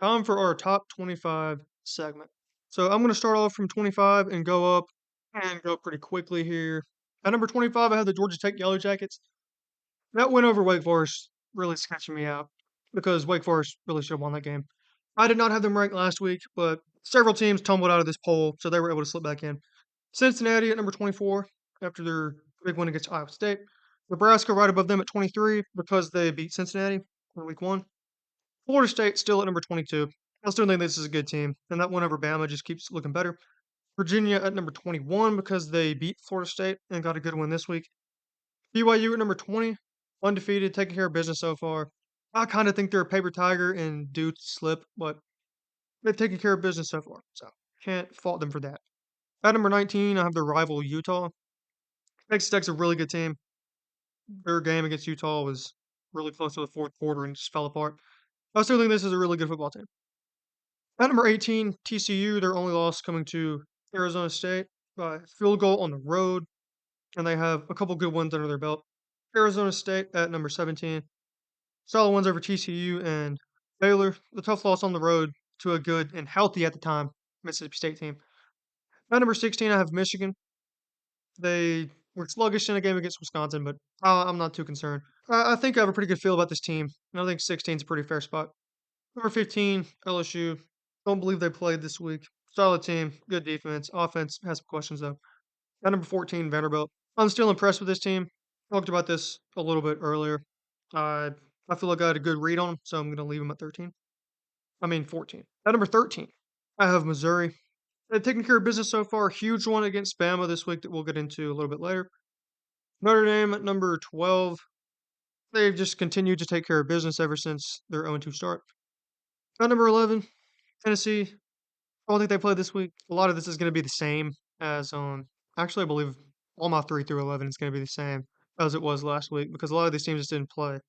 Time for our top 25 segment. So I'm going to start off from 25 and go up and go pretty quickly here. At number 25, I have the Georgia Tech Yellow Jackets. That win over Wake Forest really sketching me out because Wake Forest really should have won that game. I did not have them ranked last week, but several teams tumbled out of this poll, so they were able to slip back in. Cincinnati at number 24 after their big win against Iowa State. Nebraska right above them at 23 because they beat Cincinnati in week one. Florida State still at number 22. I still think this is a good team, and that one over Bama just keeps looking better. Virginia at number 21 because they beat Florida State and got a good win this week. BYU at number 20, undefeated, taking care of business so far. I kind of think they're a paper tiger and due to slip, but they've taken care of business so far, so can't fault them for that. At number 19, I have their rival Utah. Texas Tech's a really good team. Their game against Utah was really close to the fourth quarter and just fell apart. I still think this is a really good football team. At number 18, TCU, their only loss coming to Arizona State by field goal on the road, and they have a couple good ones under their belt. Arizona State at number 17, solid ones over TCU and Baylor. The tough loss on the road to a good and healthy at the time Mississippi State team. At number 16, I have Michigan. They were sluggish in a game against Wisconsin, but I'm not too concerned. I think I have a pretty good feel about this team, and I think 16 is a pretty fair spot. Number 15, LSU. Don't believe they played this week. Solid team, good defense. Offense has some questions though. At number 14, Vanderbilt. I'm still impressed with this team. Talked about this a little bit earlier. I I feel like I had a good read on them, so I'm going to leave them at 13. I mean 14. At number 13, I have Missouri. They've taken care of business so far. Huge one against Bama this week that we'll get into a little bit later. Notre Dame at number 12. They've just continued to take care of business ever since their 0-2 start. At number 11, Tennessee. I don't think they play this week. A lot of this is going to be the same as actually, I believe all my 3 through 11 is going to be the same as it was last week because a lot of these teams just didn't play.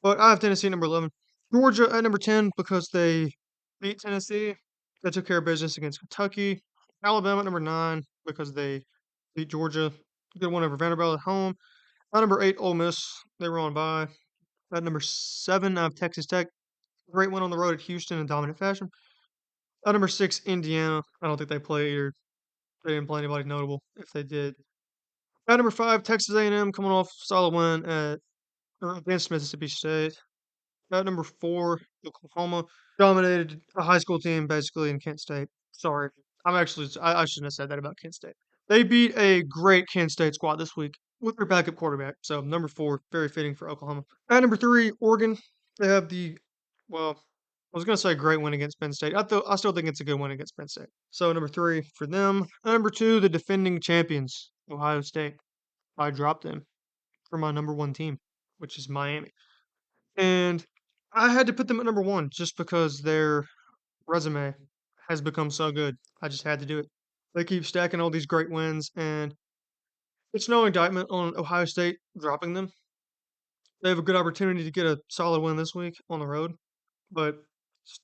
But I have Tennessee at number 11. Georgia at number 10 because they beat Tennessee. They took care of business against Kentucky. Alabama at number 9 because they beat Georgia. Good one over Vanderbilt at home. At number 8, Ole Miss. They were on bye. At number 7, I have Texas Tech. Great win on the road at Houston in dominant fashion. At number 6, Indiana. I don't think they play either. They didn't play anybody notable if they did. At number 5, Texas A&M coming off a solid win against Mississippi State. At number 4, Oklahoma dominated a high school team basically in Kent State. Sorry, I shouldn't have said that about Kent State. They beat a great Kent State squad this week with their backup quarterback. So number 4, very fitting for Oklahoma. At number 3, Oregon. They have well, I was gonna say great win against Penn State. I still think it's a good win against Penn State. So number 3 for them. At number 2, the defending champions, Ohio State. I dropped them for my number 1 team, which is Miami. And I had to put them at number 1 just because their resume has become so good. I just had to do it. They keep stacking all these great wins, and it's no indictment on Ohio State dropping them. They have a good opportunity to get a solid win this week on the road, but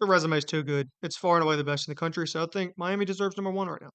the resume is too good. It's far and away the best in the country, so I think Miami deserves number 1 right now.